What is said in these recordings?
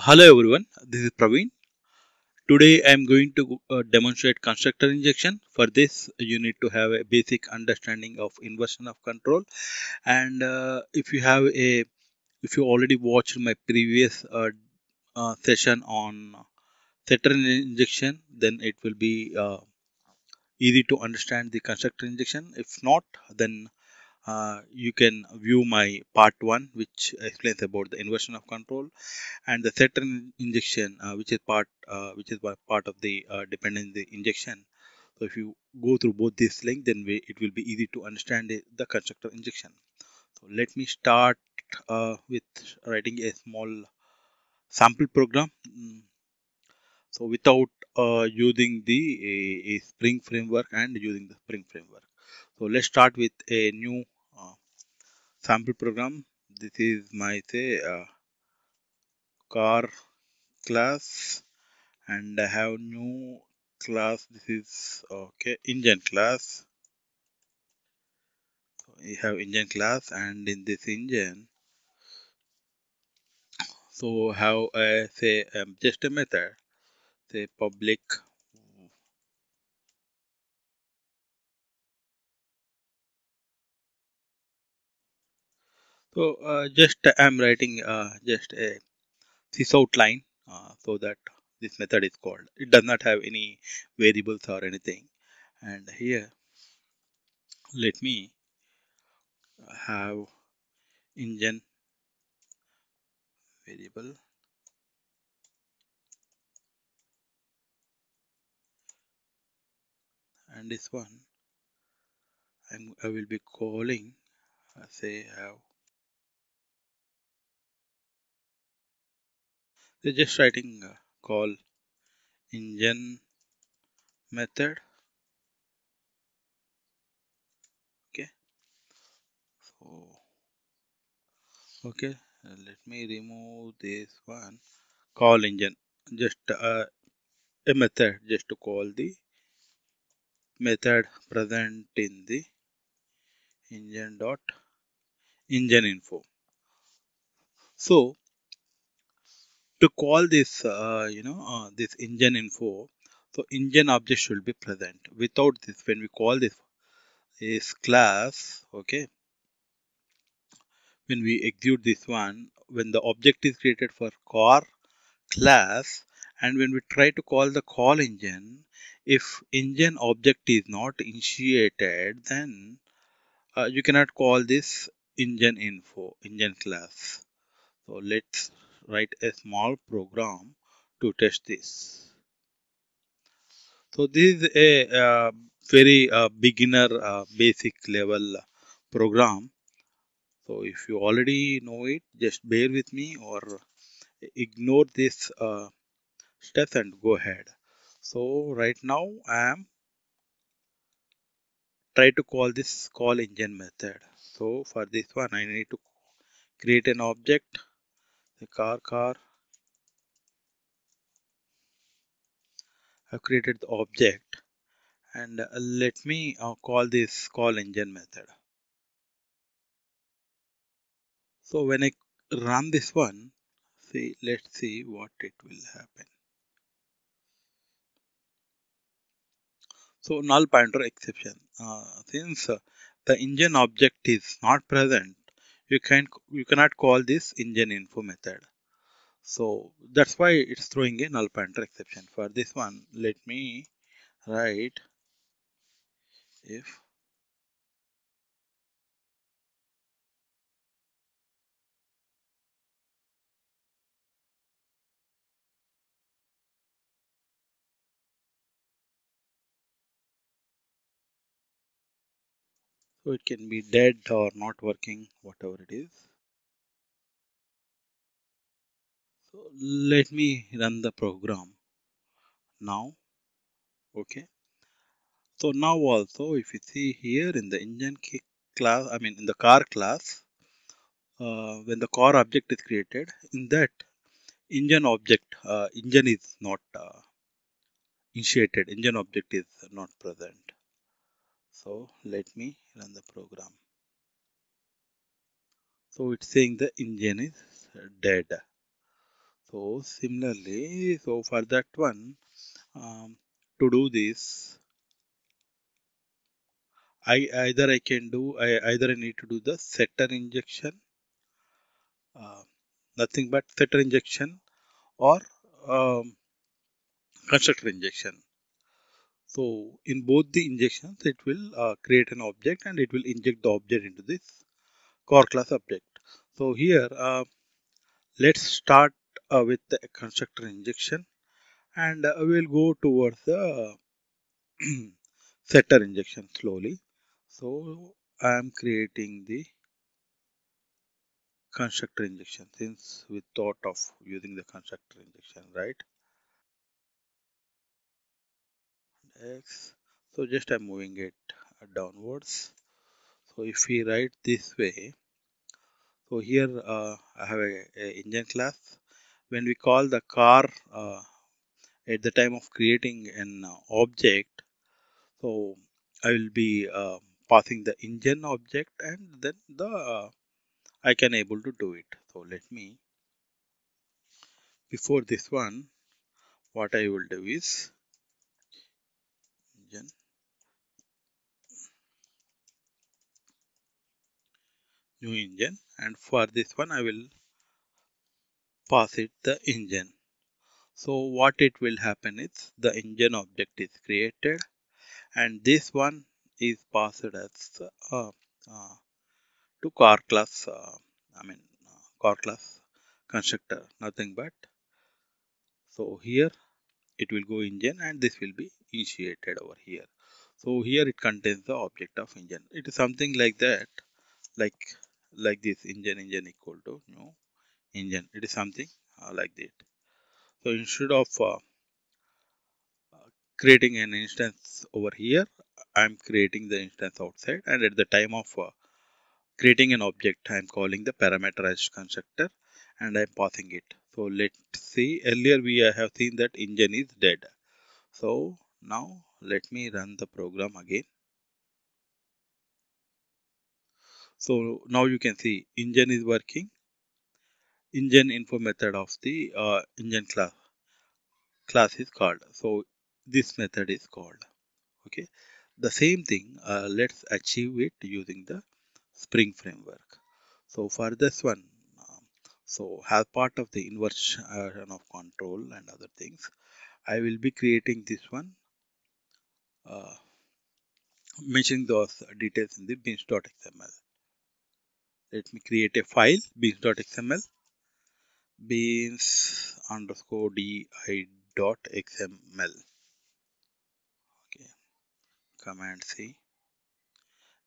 Hello everyone, this is Praveen. Today I am going to demonstrate constructor injection. For this, you need to have a basic understanding of inversion of control. And if you already watched my previous session on setter injection, then it will be easy to understand the constructor injection. If not, then you can view my part 1, which explains about the inversion of control, and the setter injection, which is part of the dependency injection. So if you go through both these links, then it will be easy to understand the constructor injection. So let me start with writing a small sample program. So without using the Spring framework and using the Spring framework. So let's start with a new uh, sample program. This is my say car class, and I have new class. This is okay engine class. So we have engine class, and in this engine, so have say just a method, say public. So just I'm writing just a sys outline so that this method is called. It does not have any variables or anything. And here, let me have engine variable, and this one I will be calling say have. So just writing call engine method. Okay. So okay, let me remove this one. Call engine. Just a method just to call the method present in the engine dot engine info. So to call this, this engine info, so engine object should be present. Without this, when we call this is class, okay, when we execute this one, when the object is created for car class, and when we try to call the call engine, if engine object is not initiated, then you cannot call this engine class. So let's write a small program to test this. So this is a very beginner basic level program. So if you already know it, just bear with me or ignore this steps and go ahead. So right now I am try to call this call engine method. So for this one I need to create an object, the car. I've created the object, and let me call this call engine method. So when I run this one, see, let's see what it will happen. So null pointer exception. Since the engine object is not present, you cannot call this engine info method. So that's why it's throwing a null pointer exception. For this one, let me write if. So it can be dead or not working, whatever it is. So let me run the program now. Okay. So now also, if you see here in the class, I mean in the car class, when the car object is created, in that engine is not initiated, engine object is not present. So let me run the program. So it's saying the engine is dead. So similarly, so for that one, to do this, I can do either I need to do the setter injection, uh, nothing but setter injection, or um, constructor injection. So in both the injections, it will create an object and it will inject the object into this core class object. So here, let's start with the constructor injection, and we'll go towards the setter injection slowly. So I am creating the constructor injection since we thought of using the constructor injection, right? X. So just I'm moving it downwards. So if we write this way, so here I have a engine class. When we call the car at the time of creating an object, so I will be passing the engine object, and then the I can able to do it. So let me, before this one, what I will do is engine, new engine, and for this one I will pass it the engine. So what it will happen is the engine object is created, and this one is passed as uh, uh, to car class. I mean car class constructor, nothing but. So here it will go engine, and this will be initiated over here. So here it contains the object of engine. It is something like that, like this engine equal to new engine. It is something like that. So instead of creating an instance over here, I'm creating the instance outside, and at the time of creating an object, I'm calling the parameterized constructor, and I'm passing it. So let's see, earlier we have seen that engine is dead. So now let me run the program again. So now you can see engine is working. Engine info method of the engine class is called. So this method is called. Okay. The same thing, let's achieve it using the Spring framework. So for this one, um, so as part of the inversion of control and other things, I will be creating this one, uh, mentioning those details in the beans.xml. Let me create a file, beans.xml, beans underscore di dot xml. Okay, command C.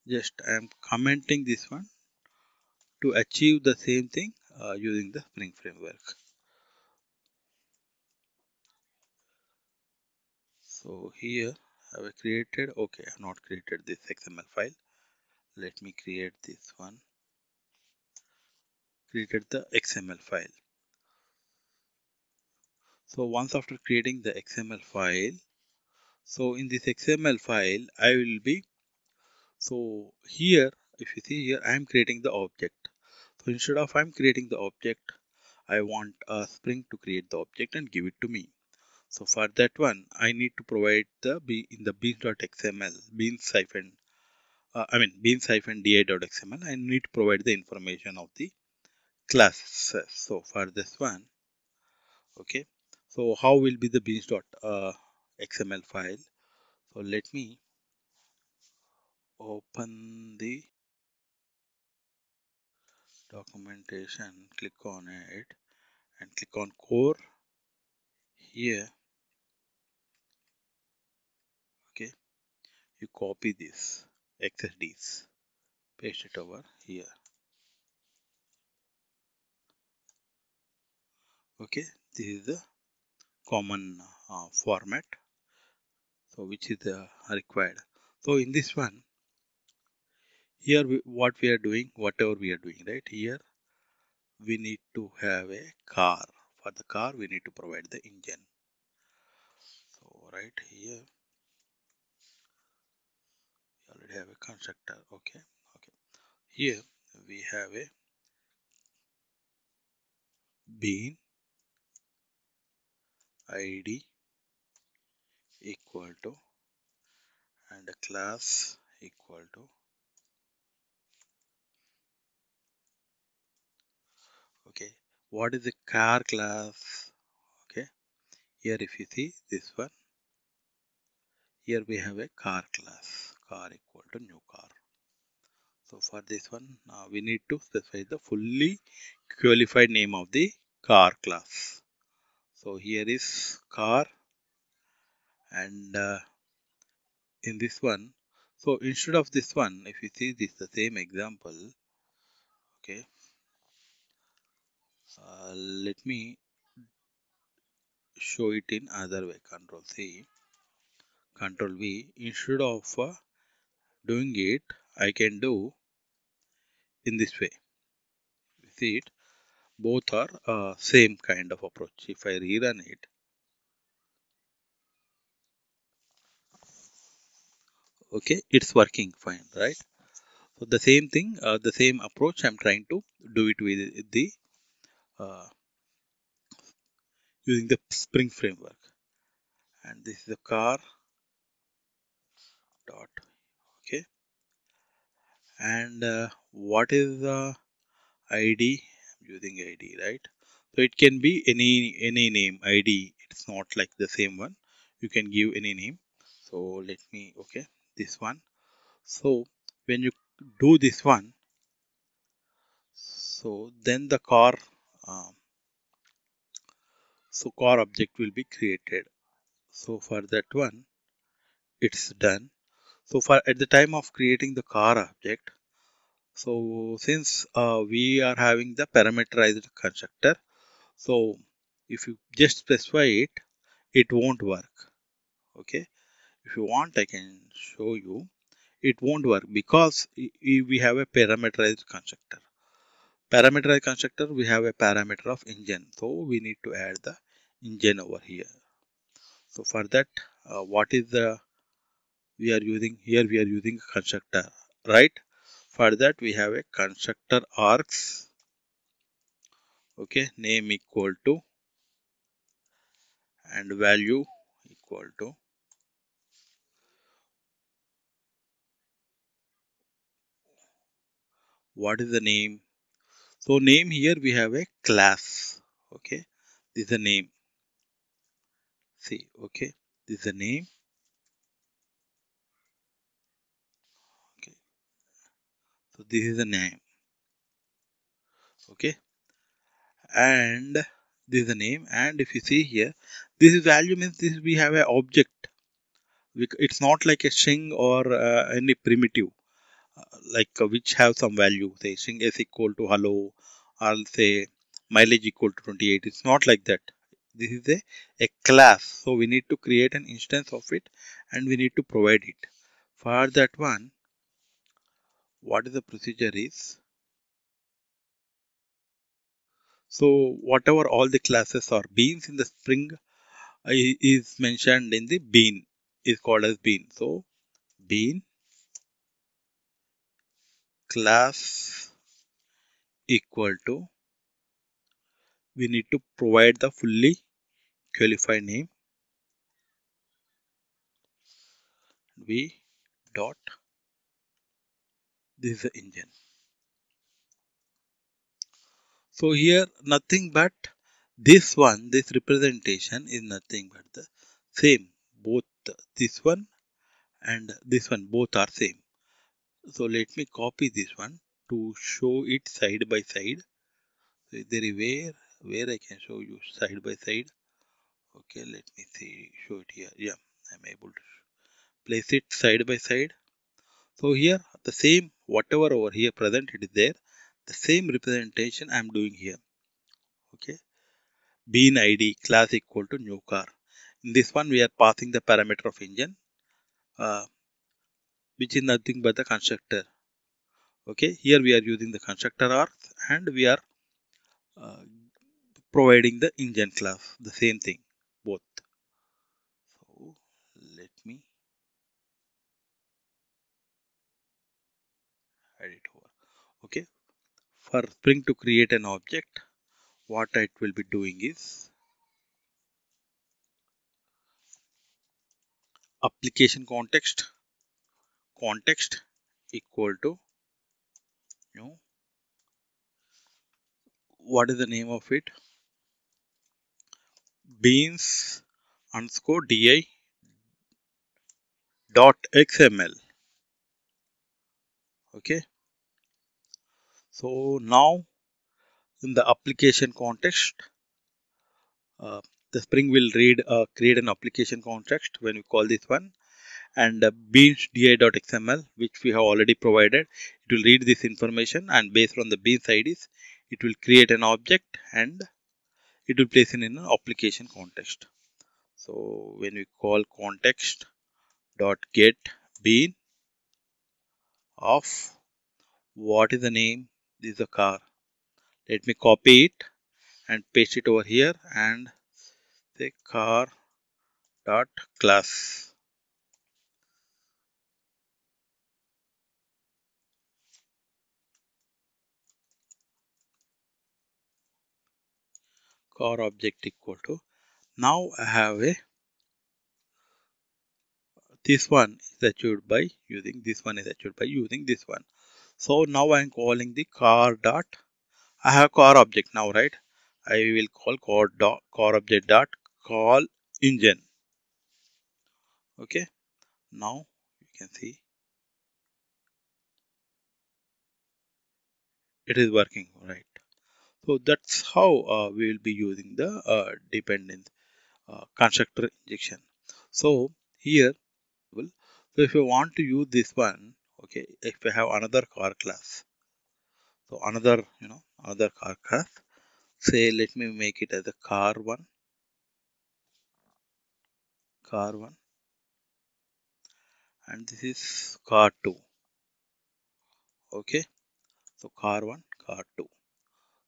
Just I am commenting this one to achieve the same thing using the Spring framework. So here have I created, okay, I have not created this XML file. Let me create this one, created the XML file. So once after creating the XML file, so in this XML file, I will be, so here, if you see here, I am creating the object. So instead of I'm creating the object, I want a Spring to create the object and give it to me. So for that one, I need to provide the in the beans.xml, beans-di.xml, I need to provide the information of the classes. So for this one, okay. So how will be the beans.xml file? So let me open the documentation, click on it, and click on core here. Okay, you copy this XSDs, paste it over here. Okay, this is the common format, so which is required. So in this one, here what we are doing, whatever we are doing, right here, we need to have a car. For the car, we need to provide the engine. So right here, we already have a constructor. Okay, okay. Here we have a bean id equal to and a class equal to, okay, what is the car class? Okay, here if you see this one, here we have a car class, car equal to new car. So for this one we need to specify the fully qualified name of the car class. So here is car, and in this one, so instead of this one, if you see this the same example, okay, let me show it in other way. Control C, Control V. Instead of doing it, I can do in this way. You see it, both are same kind of approach. If I rerun it, okay, it's working fine, right? So the same thing, the same approach, I'm trying to do it with the uh, using the Spring framework. And this is the car dot, okay, and what is the id? I'm using id, right? So it can be any name id, it's not like the same one, you can give any name. So let me, okay, this one. So when you do this one, so then the car, um, so car object will be created. So for that one it's done. So for at the time of creating the car object, so since we are having the parameterized constructor, so if you just specify it, it won't work. Okay, if you want, I can show you. It won't work because we have a parameterized constructor. Parameterized constructor, we have a parameter of engine, so we need to add the engine over here. So for that, what is the we are using here? We are using constructor, right? For that, we have a constructor args, okay, name equal to and value equal to, what is the name? So name, here we have a class, okay, this is a name. See, okay, this is a name, okay, so this is a name, okay, and this is a name. And if you see here, this is value, means this we have an object. It's not like a string or any primitive, like which have some value, say string s equal to hello, or say mileage equal to 28. It's not like that. This is a class, so we need to create an instance of it and we need to provide it. For that one, what is the procedure is, so whatever all the classes or beans in the Spring is mentioned in the bean, is called as bean. So bean class equal to, we need to provide the fully qualified name, v dot, this is the engine. So here nothing but this one, this representation is nothing but the same. Both this one and this one both are same. So let me copy this one to show it side by side. So is there a where I can show you side by side? Okay, let me see, show it here. Yeah, I'm able to place it side by side. So here the same whatever over here present it is there. The same representation I'm doing here. Okay. Bean ID class equal to new car. In this one, we are passing the parameter of engine, uh, which is nothing but the constructor. Okay, here we are using the constructor args and we are uh, providing the engine class, the same thing, both. So let me add it over. Okay, for Spring to create an object, what it will be doing is, application context equal to new, what is the name of it, beans underscore di dot xml. Okay, so now in the application context, uh, the Spring will create an application context when we call this one, and beans di.xml, which we have already provided, it will read this information, and based on the beans IDs, it will create an object and it will place it in an application context. So when we call context dot get bean of, what is the name, this is a car, let me copy it and paste it over here and say car dot class, car object equal to, now I have a, this one is achieved by using this one, is achieved by using this one. So now I am calling the car dot, I have car object now, right? I will call car object dot call engine. Okay, now you can see it is working, right? So that's how we will be using the dependent constructor injection. So here, well, so if you want to use this one, okay, if we have another car class, so another car class, say let me make it as a car one, and this is car two. Okay, so car one, car two.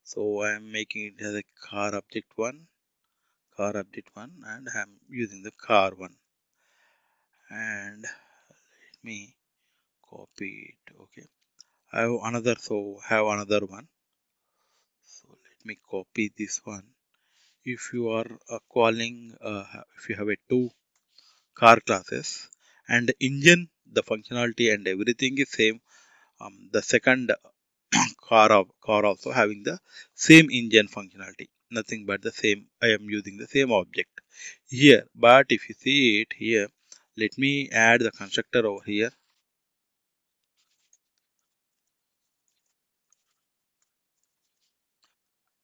So I am making it as a car object one, and I am using the car one. And let me copy it. Okay, I have another, so have another one. So let me copy this one. If you are if you have a two car classes and the engine, the functionality and everything is same. The second car also having the same engine functionality, nothing but the same. I am using the same object here. But if you see it here, let me add the constructor over here.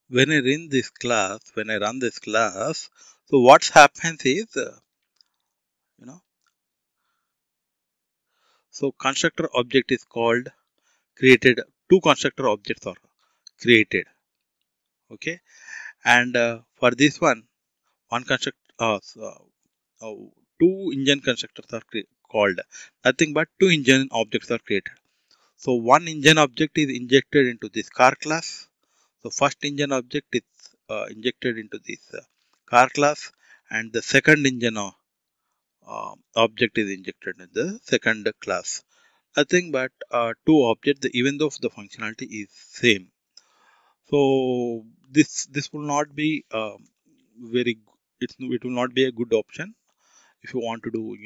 When I run this class, so what happens is, you know, so constructor object is called created. Two constructor objects are created. Okay, and for this one construct, uh, two engine constructors are called. Nothing but two engine objects are created. So one engine object is injected into this car class. So first engine object is injected into this car class, and the second engine object is injected in the second class. Nothing but two objects, even though the functionality is same. So this will not be very. It will not be a good option if you want to do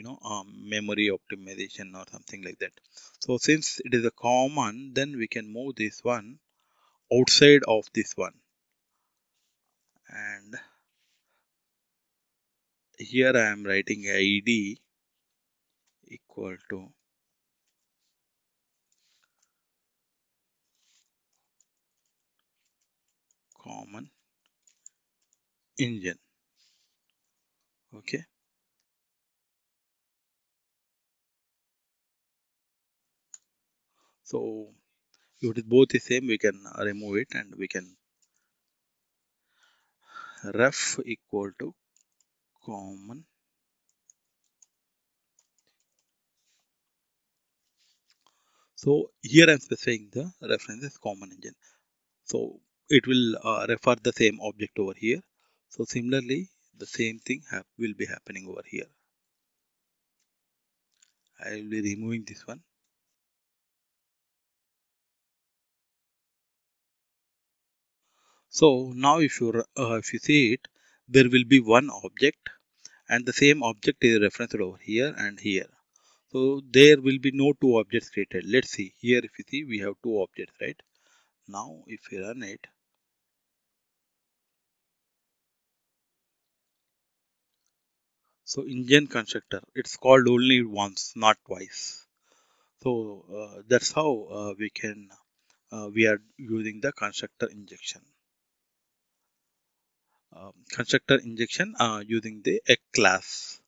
memory optimization or something like that. So since it is a common, then we can move this one outside of this one, and here I am writing id equal to common engine. Okay, so if it is both the same, we can remove it and we can ref equal to common. So here I'm specifying the reference is common engine. So it will refer the same object over here. So similarly, the same thing will be happening over here. I will be removing this one. So now if you see it, there will be one object and the same object is referenced over here and here. So there will be no two objects created. Let's see here. If you see, we have two objects, right? Now if we run it, so engine constructor, it's called only once, not twice. So that's how we are using the constructor injection. Constructor injection using the egg class.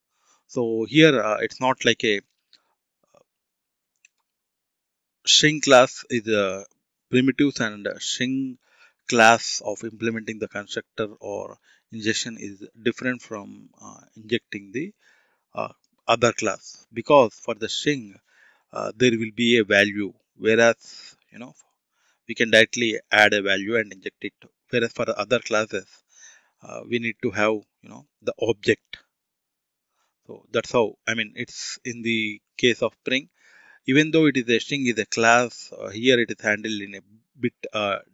So here it's not like a string class is a primitives, and a string class of implementing the constructor or injection is different from injecting the uh, other class, because for the string there will be a value, whereas we can directly add a value and inject it, whereas for the other classes we need to have the object. So that's how, I mean, it's in the case of string, even though it is a string is a class, here it is handled in a bit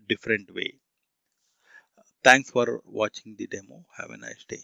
different way. Thanks for watching the demo. Have a nice day.